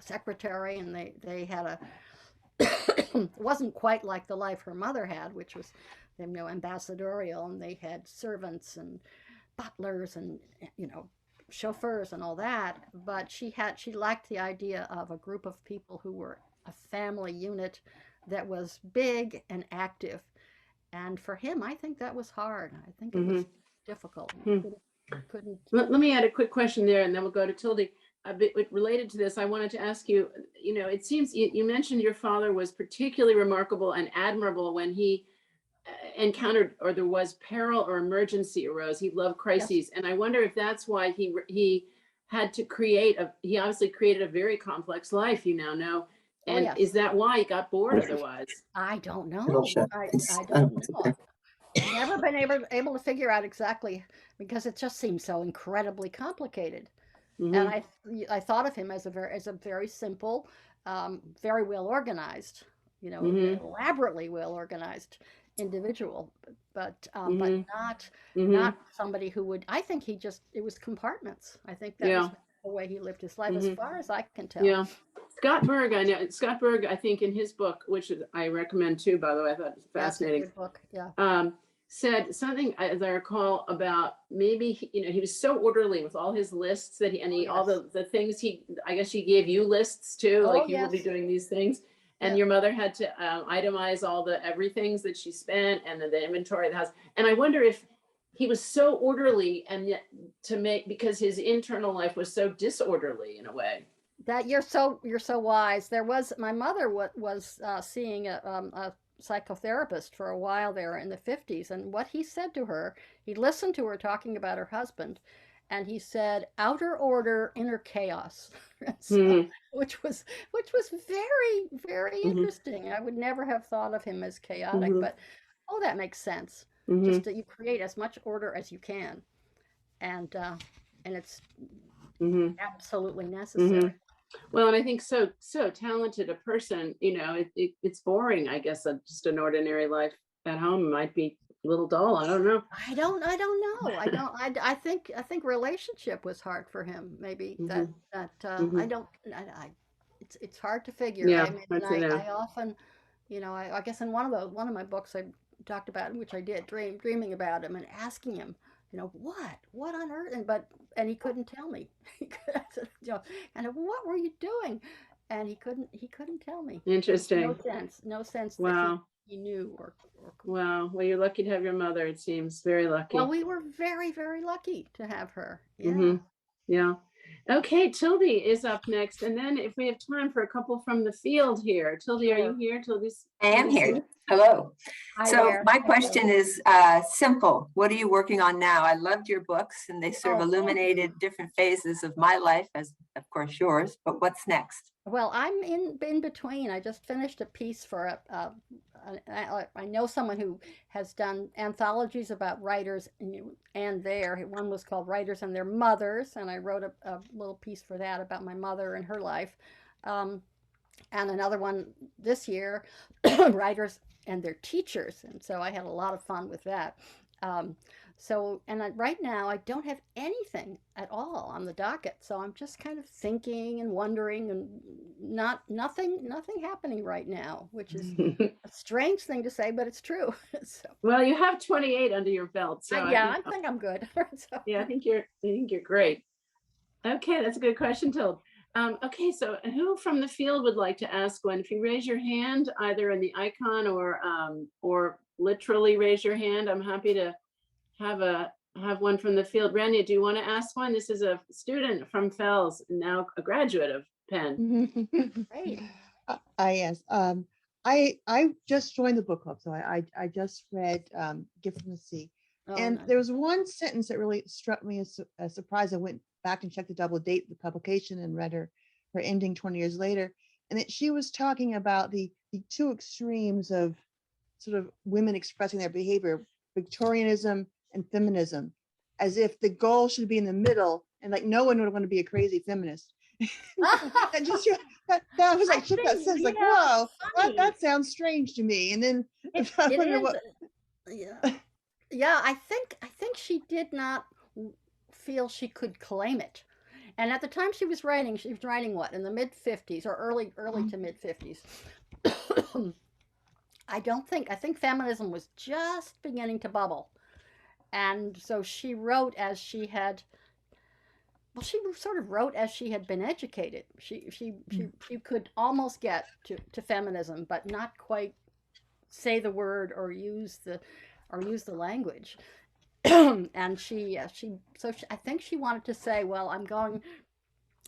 secretary, and they had a it wasn't quite like the life her mother had, which was, you know, ambassadorial, and they had servants and butlers and, you know, chauffeurs and all that. But she liked the idea of a group of people who were a family unit that was big and active. And for him, I think that was hard. I think it was difficult. Couldn't. Let me add a quick question there, and then we'll go to Tildy. A bit related to this, I wanted to ask you, you know, it seems you mentioned your father was particularly remarkable and admirable when he encountered, or there was peril or emergency arose. He loved crises. Yes. And I wonder if that's why he had to create he obviously created a very complex life, you now know. Oh, And yes. is that why he got bored otherwise? I don't know. I don't know. I've never been able to figure out exactly, because it just seems so incredibly complicated. And I thought of him as a very simple, very well organized, you know, elaborately well organized individual, but not somebody who would. I think it was compartments. I think that was the way he lived his life, as far as I can tell. Yeah. Scott Berg, I know. Scott Berg, I think in his book, which I recommend too, by the way, I thought it was fascinating. That's a good book. Yeah. Said something, as I recall, about maybe, you know, he was so orderly with all his lists that all the things I guess he gave you lists too, like you will be doing these things. And your mother had to itemize all the everythings that she spent, and the inventory of the house. And I wonder if he was so orderly, and yet because his internal life was so disorderly in a way. That you're so wise. There was, my mother was seeing a psychotherapist for a while there in the 50s, and what he said to her, he listened to her talking about her husband, and he said, outer order, inner chaos. So, which was very, very interesting. I would never have thought of him as chaotic, but that makes sense. Just that you create as much order as you can, and it's absolutely necessary. Well, and I think so talented a person, you know, it's boring, I guess. Just an ordinary life at home might be a little dull. I don't know. I don't know. I think relationship was hard for him. Maybe it's hard to figure. Yeah, I often, you know, I guess in one of my books I talked about, which I did, dreaming about him and asking him, you know, what on earth, and he couldn't tell me. You know, and what were you doing? And he couldn't tell me. Interesting. No sense Wow. that he knew or Wow. Well, you're lucky to have your mother, it seems. Very lucky. Well, we were very, very lucky to have her. Yeah. Yeah. Okay, Tildy is up next. And then if we have time for a couple from the field here. Tildy, are you here? Tildy's I am here. Hello. Hi So there. my question is simple. What are you working on now? I loved your books, and they sort of illuminated different phases of my life, as of course yours, but what's next? Well, I'm in between. I just finished a piece for I know someone who has done anthologies about writers and one was called Writers and Their Mothers, and I wrote a little piece for that about my mother and her life. And another one this year, Writers and Their Teachers. And so I had a lot of fun with that. Right now I don't have anything at all on the docket. So I'm just kind of thinking and wondering, and nothing happening right now, which is a strange thing to say, but it's true. So, well, you have 28 under your belt. So I think I'm good. So. Yeah, I think you're great. Okay, that's a good question, Tilde. Okay, so who from the field would like to ask one? If you raise your hand, either in the icon or literally raise your hand, I'm happy to have one from the field. Rania, do you want to ask one? This is a student from Fells, now a graduate of Penn. Great. Yes. I just joined the book club, so I just read Gift from the Sea. And nice. there was one sentence that really struck me as a surprise. I went back and checked the double date of the publication and read her ending 20 years later. And that she was talking about the two extremes of sort of women expressing their behavior, Victorianism and feminism, as if the goal should be in the middle, and like no one would want to be a crazy feminist. And just that was like, took that sense, like, whoa, that sounds strange to me. And then I wonder what. Yeah, I think she did not feel she could claim it. And at the time she was writing what, in the mid 50s or early to mid 50s. I think feminism was just beginning to bubble. And so she wrote as she had, well, she sort of wrote as she had been educated. She could almost get to feminism, but not quite say the word or use the language. And I think she wanted to say, well, I'm going,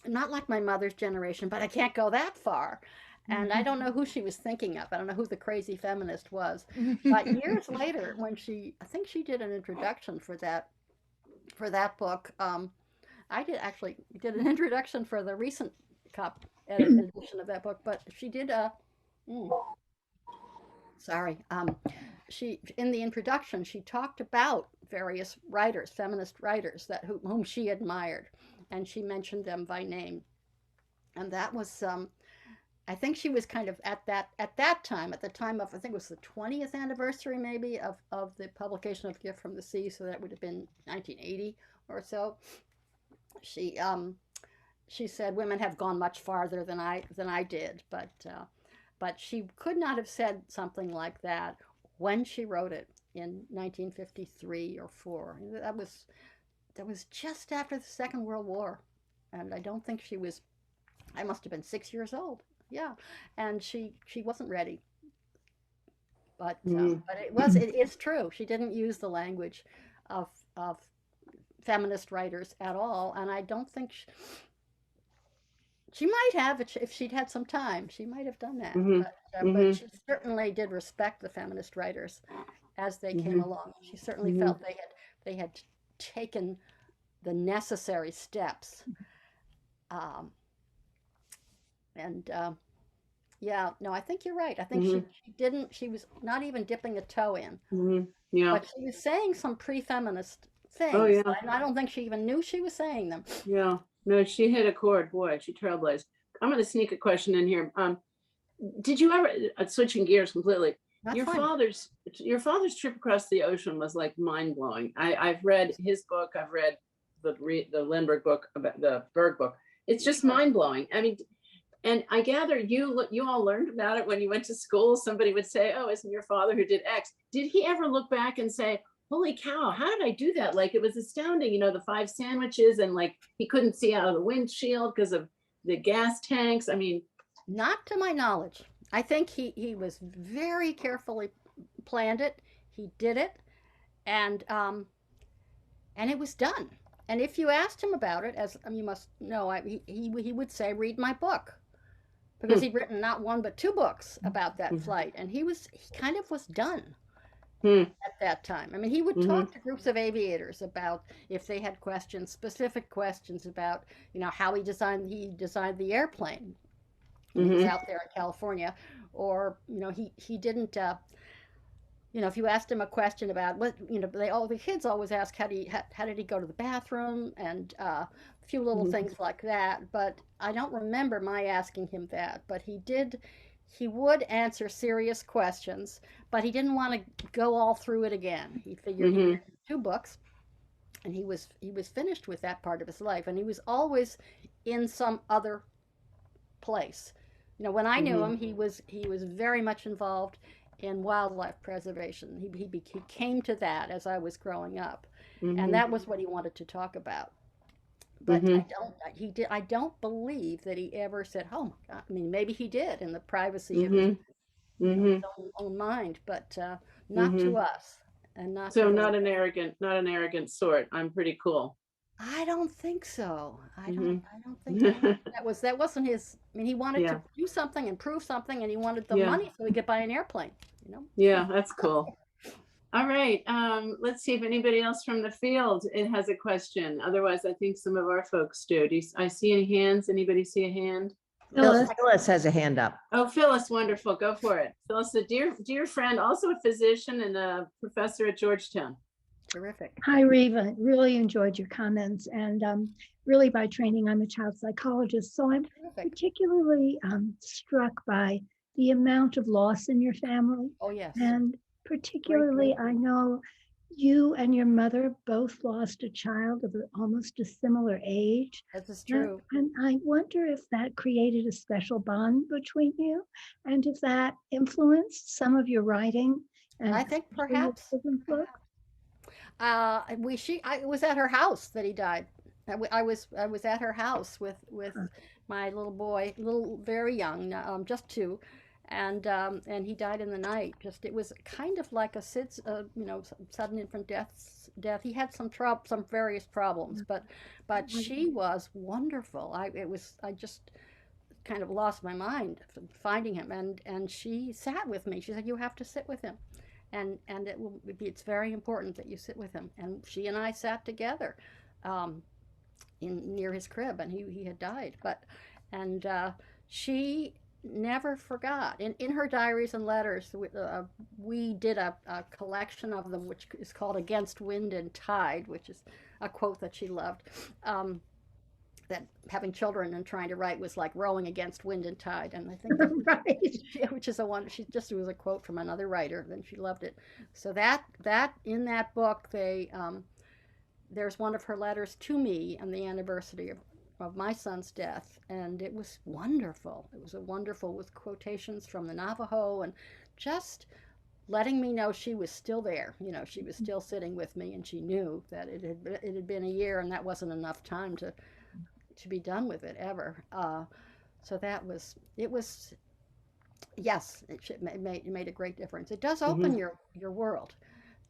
not like my mother's generation, but I can't go that far. And I don't know who she was thinking of. I don't know who the crazy feminist was. But years later, when I think she did an introduction for that book. I did an introduction for the recent edition of that book, but she did sorry. She, in the introduction, she talked about various writers, feminist writers whom she admired, and she mentioned them by name. And that was, I think she was kind of at that time, at the time of, I think it was the 20th anniversary maybe of the publication of Gift from the Sea, so that would have been 1980 or so. She said women have gone much farther than I did, but she could not have said something like that when she wrote it in 1953 or 4. That was just after the Second World War, and I don't think she was. I must have been 6 years old. Yeah, and she wasn't ready. But it is true. She didn't use the language of feminist writers at all, and I don't think she might have, if she'd had some time. She might have done that, but she certainly did respect the feminist writers as they came along. She certainly felt they had taken the necessary steps. Yeah, no, I think you're right. I think she was not even dipping a toe in. Yeah. But she was saying some pre-feminist things. Oh, yeah. And I don't think she even knew she was saying them. Yeah. No, she hit a chord. Boy, she trailblazed. I'm going to sneak a question in here. Did you ever, switching gears completely, That's your fine. father's trip across the ocean was like mind blowing. I've read his book. I've read the Lindbergh book, about the Berg book. It's just mind blowing. I mean, and I gather you all learned about it when you went to school. Somebody would say, "Oh, isn't your father who did X?" Did he ever look back and say, "Holy cow, how did I do that?" Like, it was astounding, the 5 sandwiches, and like he couldn't see out of the windshield because of the gas tanks. I mean, not to my knowledge. I think he was very carefully planned it. He did it, and it was done. And if you asked him about it, as you must know, he would say, "Read my book," because he'd written not 1 but 2 books about that flight, and he kind of was done at that time. I mean, he would talk to groups of aviators about if they had questions, specific questions about how he designed the airplane when he was out there in California, or he didn't. If you asked him a question about what, the kids always ask, how did he go to the bathroom, and a few little things like that. But I don't remember my asking him that. But he would answer serious questions, but he didn't want to go all through it again. He figured he had 2 books, and he was finished with that part of his life, and he was always in some other place. When I knew him, he was very much involved in wildlife preservation. He came to that as I was growing up, and that was what he wanted to talk about. But I don't believe that he ever said, "Oh my God." I mean, maybe he did in the privacy of his own mind, but not to us, and not so to not an arrogant sort. I'm pretty cool. I don't think so. I don't think that wasn't his. I mean, he wanted to do something and prove something, and he wanted the money so he could buy an airplane. Yeah, that's cool. All right. Let's see if anybody else from the field has a question. Otherwise, I think some of our folks do. I see any hands? Anybody see a hand? Phyllis has a hand up. Oh, Phyllis, wonderful. Go for it. Phyllis, a dear friend, also a physician and a professor at Georgetown. Terrific. Hi, Reeve. I really enjoyed your comments, and really by training, I'm a child psychologist, so I'm particularly struck by the amount of loss in your family. Oh, yes. And particularly, I know you and your mother both lost a child of almost a similar age. This is true. And I wonder if that created a special bond between you and if that influenced some of your writing. And I think especially your perhaps. children's book. It was at her house that he died. I was at her house with my little boy, very young, just two, and he died in the night. Just it was kind of like a sudden infant death. He had some various problems, but she was wonderful. I just kind of lost my mind finding him, and she sat with me. She said, "You have to sit with him." And it's very important that you sit with him. And she and I sat together near his crib, and he had died. And she never forgot. In her diaries and letters, we did a collection of them, which is called "Against Wind and Tide," which is a quote that she loved. That having children and trying to write was like rowing against wind and tide, and I think that, Right. which is it was a quote from another writer, and she loved it. So that in that book, there's one of her letters to me on the anniversary of my son's death, and it was wonderful. It was a wonderful, with quotations from the Navajo, and just letting me know she was still there. She was still sitting with me, and she knew that it had been a year, and that wasn't enough time to be done with it ever. So it was, yes, it made a great difference. It does open your world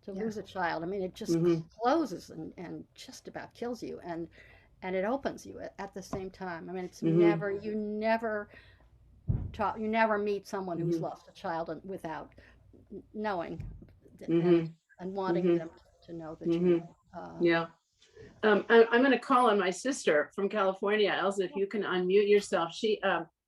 to lose a child. I mean, it just closes and just about kills you, and it opens you at the same time. I mean, it's you never meet someone who's lost a child without knowing and wanting them to know that you know. Yeah. I'm going to call on my sister from California. Elsa, if you can unmute yourself.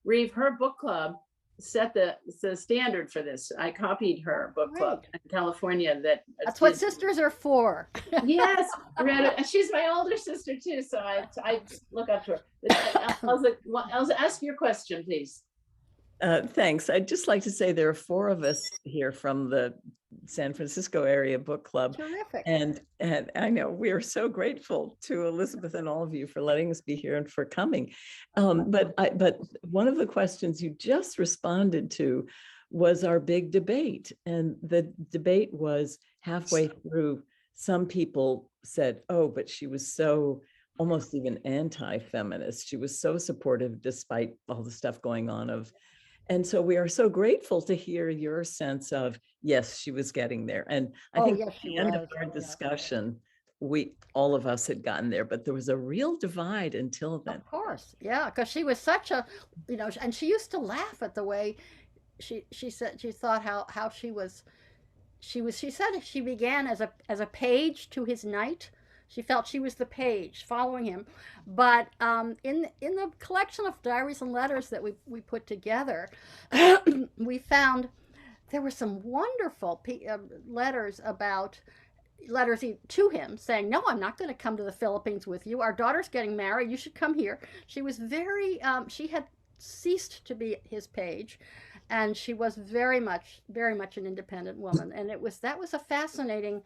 Reeve, her book club set the standard for this. I copied her book club in California. That's what sisters are for. Yes, and she's my older sister too, so I look up to her. Elsa, ask your question, please. Thanks. I'd just like to say there are 4 of us here from the San Francisco area book club. Terrific. And I know we are so grateful to Elizabeth and all of you for letting us be here and for coming. But one of the questions you just responded to was our big debate. And the debate was halfway through, some people said, oh, but she was so almost even anti-feminist. She was so supportive despite all the stuff going on and so we are so grateful to hear your sense of, yes, she was getting there. And I think at the end of our discussion, all of us had gotten there, but there was a real divide until then. Of course. Yeah. Because she was such a, and she used to laugh at the way she said, she thought how she said she began as a page to his knight. She felt she was the page following him. But in the collection of diaries and letters that we put together, we found there were some wonderful letters to him saying, no, I'm not going to come to the Philippines with you. Our daughter's getting married. You should come here. She was she had ceased to be his page. And she was very much an independent woman. And that was a fascinating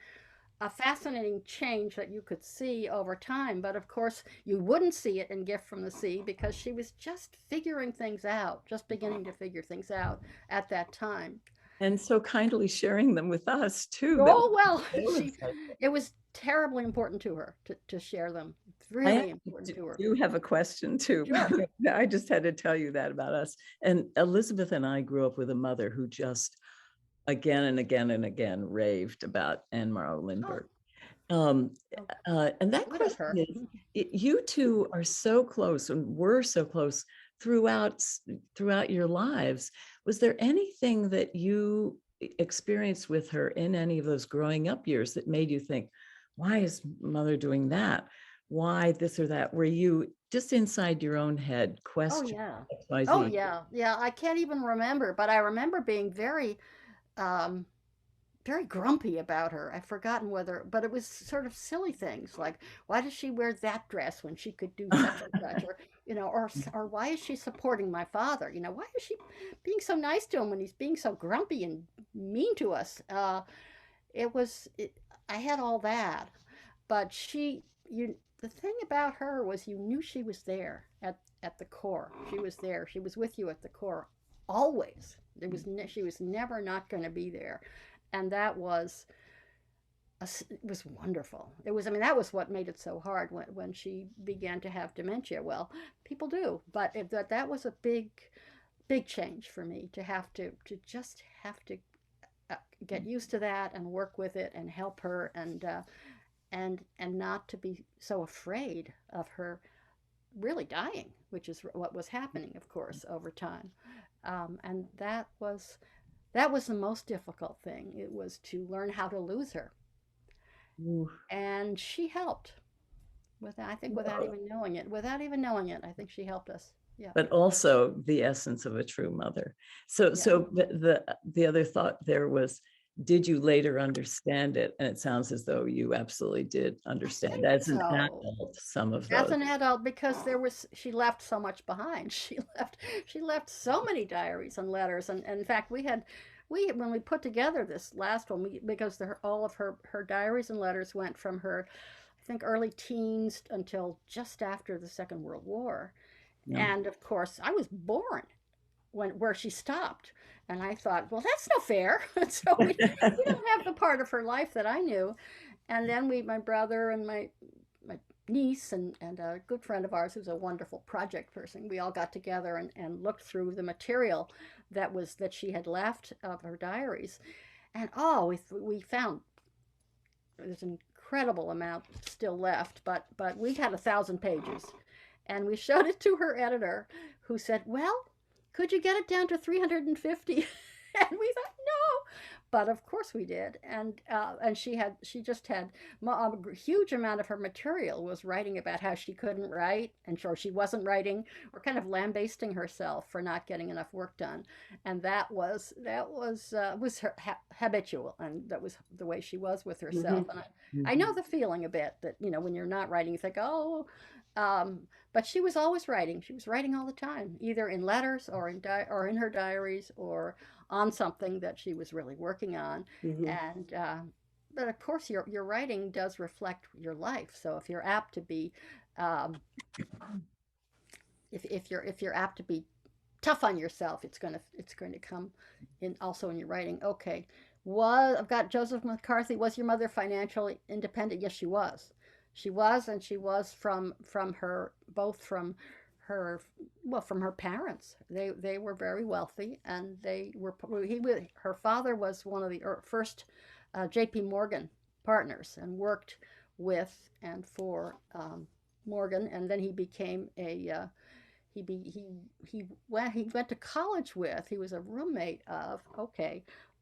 change that you could see over time. But of course, you wouldn't see it in Gift from the Sea because she was just figuring things out, just beginning to figure things out at that time. And so kindly sharing them with us too. Oh, well, it was terribly important to her to share them. Really important to her. You have a question too. Sure. I just had to tell you that about us. And Elizabeth and I grew up with a mother who just again and again and again raved about Morrow Lindbergh. And that question is, you two are so close and were so close throughout your lives. Was there anything that you experienced with her in any of those growing up years that made you think, why is mother doing that? Why this or that? Were you just inside your own head questioning? Oh yeah. I can't even remember, but I remember being very grumpy about her. I've forgotten but it was sort of silly things like, why does she wear that dress when she could do such and such, or why is she supporting my father? Why is she being so nice to him when he's being so grumpy and mean to us? I had all that, but the thing about her was you knew she was there at the core. She was there. She was with you at the core always. She was never not going to be there, and that was it was wonderful. It was, I mean, that was what made it so hard when she began to have dementia. Well, people do, but that was a big change for me to just have to get used to that and work with it and help her and not to be so afraid of her really dying, which is what was happening, of course, over time. And that was the most difficult thing. It was to learn how to lose her, Ooh. and she helped I think without even knowing it. Without even knowing it, I think she helped us. Yeah. But also the essence of a true mother. So, Yeah. so the other thought there was, did you later understand it? And it sounds as though you absolutely did understand as an adult some of As those. an adult, because she left so much behind. She left so many diaries and letters, and in fact when we put together this last one, because all of her diaries and letters went from her, I think, early teens until just after the Second World War. Yeah. And of course, I was born where she stopped, and I thought, well, that's no fair. So we don't have the part of her life that I knew. And then my brother and my niece and a good friend of ours who's a wonderful project person, we all got together and looked through the material that she had left of her diaries, and we found there's an incredible amount still left, but we had 1,000 pages, and we showed it to her editor, who said, well, could you get it down to 350? And we thought, no, but of course we did. And she just had a huge amount of her material was writing about how she couldn't write, and sure she wasn't writing, or kind of lambasting herself for not getting enough work done. And that was her habitual, and that was the way she was with herself. And I know the feeling a bit that, when you're not writing, you think, oh, but she was always writing. She was writing all the time, either in letters or in her diaries, or on something that she was really working on. And but of course, your writing does reflect your life. So if you're apt to be, if you're apt to be tough on yourself, it's going to come in also in your writing. Okay, I've got Joseph McCarthy. Was your mother financially independent? Yes, she was. She was, and she was from her parents. They were very wealthy, and her father was one of the first J.P. Morgan partners, and worked with and for Morgan, and then he became he went to college with. He was a roommate of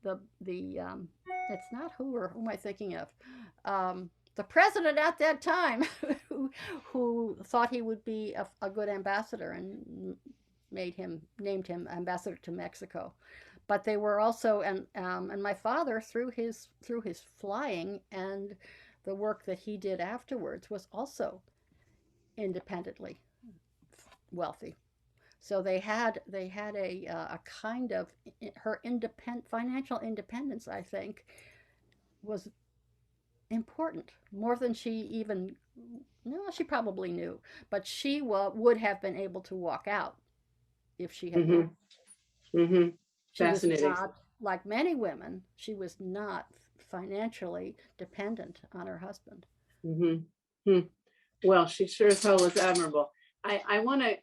it's not who am I thinking of? The president at that time, who thought he would be a good ambassador, and named him ambassador to Mexico. But they were also, and my father, through his flying and the work that he did afterwards, was also independently wealthy. So they had a kind of, her financial independence, I think, was important, more than she even, no, she probably knew, but she would have been able to walk out if she had known. She was not, like many women, she was not financially dependent on her husband. Well, she sure as hell was admirable. I want to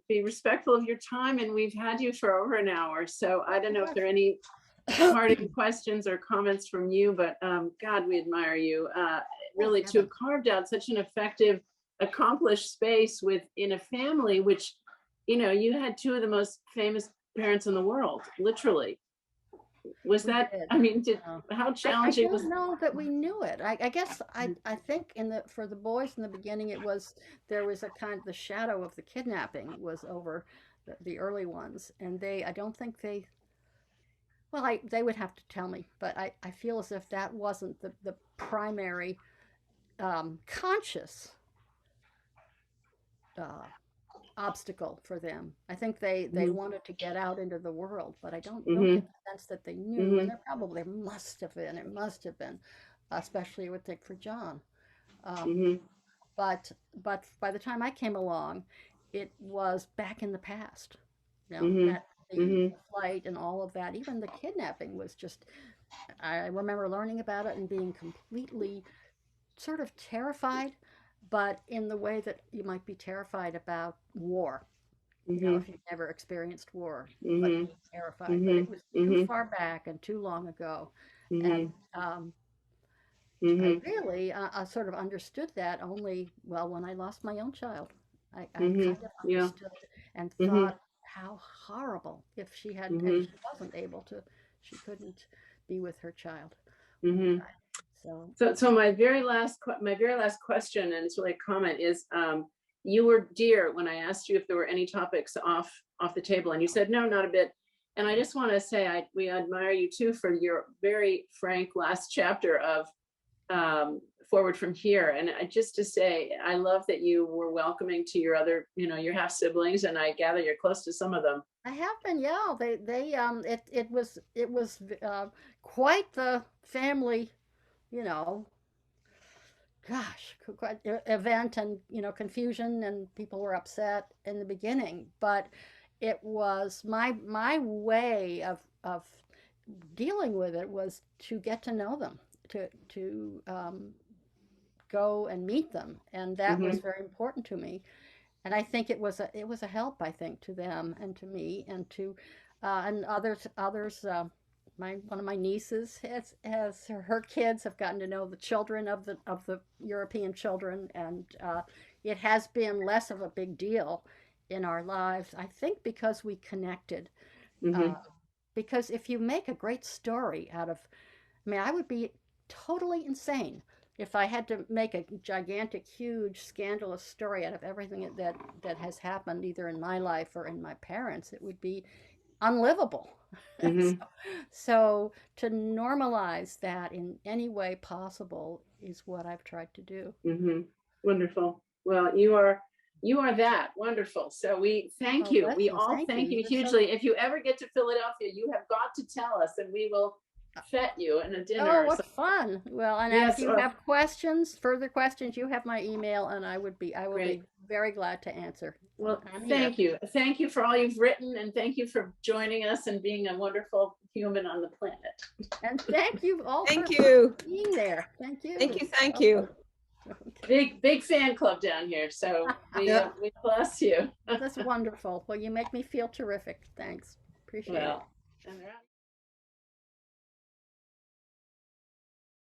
be respectful of your time, and we've had you for over an hour, so I don't know if there are any parting questions or comments from you, but God, we admire you. Really, to have carved out such an effective, accomplished space within a family, which, you had two of the most famous parents in the world, literally. Was that, I mean, how challenging was? I don't know that we knew it. I guess I think for the boys in the beginning, there was a kind of, the shadow of the kidnapping was over the early ones, and I don't think they. Well, they would have to tell me, but I feel as if that wasn't the primary conscious obstacle for them. I think they wanted to get out into the world, but I don't get the sense that they knew, and there probably must have been. It must have been, especially I would think for John. But by the time I came along, it was back in the past. You know, that the flight and all of that, even the kidnapping was just. I remember learning about it and being completely sort of terrified, but in the way that you might be terrified about war. You know, if you've never experienced war, but you're terrified. But it was too far back and too long ago, and I really sort of understood that only, well, when I lost my own child. I kind of understood and thought how horrible if she had, if she wasn't able to, she couldn't be with her child. So my very last question, and it's really a comment, is you were dear when I asked you if there were any topics off the table, and you said no, not a bit. And I just want to say we admire you too for your very frank last chapter of Forward From Here. And just to say, I love that you were welcoming to your other, your half siblings, and I gather you're close to some of them. I have been, yeah. It was quite the family, gosh, quite event, and confusion, and people were upset in the beginning. But it was my way of dealing with it was to get to know them, to go and meet them, and that was very important to me. And I think it was a help, I think, to them and to me and to and others. One of my nieces has her kids have gotten to know the children of the European children, and it has been less of a big deal in our lives, I think, because we connected. Because if you make a great story out of, I mean, I would be totally insane if I had to make a gigantic, huge, scandalous story out of everything that has happened either in my life or in my parents. It would be unlivable. So to normalize that in any way possible is what I've tried to do. Wonderful. Well, you are that wonderful. So we thank you. We all thank you hugely. If you ever get to Philadelphia, you have got to tell us, and we will fet you in a dinner. Oh, what fun. Well, and if you have further questions, you have my email, and I will be very glad to answer. Well, thank you. Thank you for all you've written, and thank you for joining us and being a wonderful human on the planet. And thank you all for being there. Thank you. Thank you. Big fan club down here, so we bless you. That's wonderful. Well, you make me feel terrific. Thanks. Appreciate it.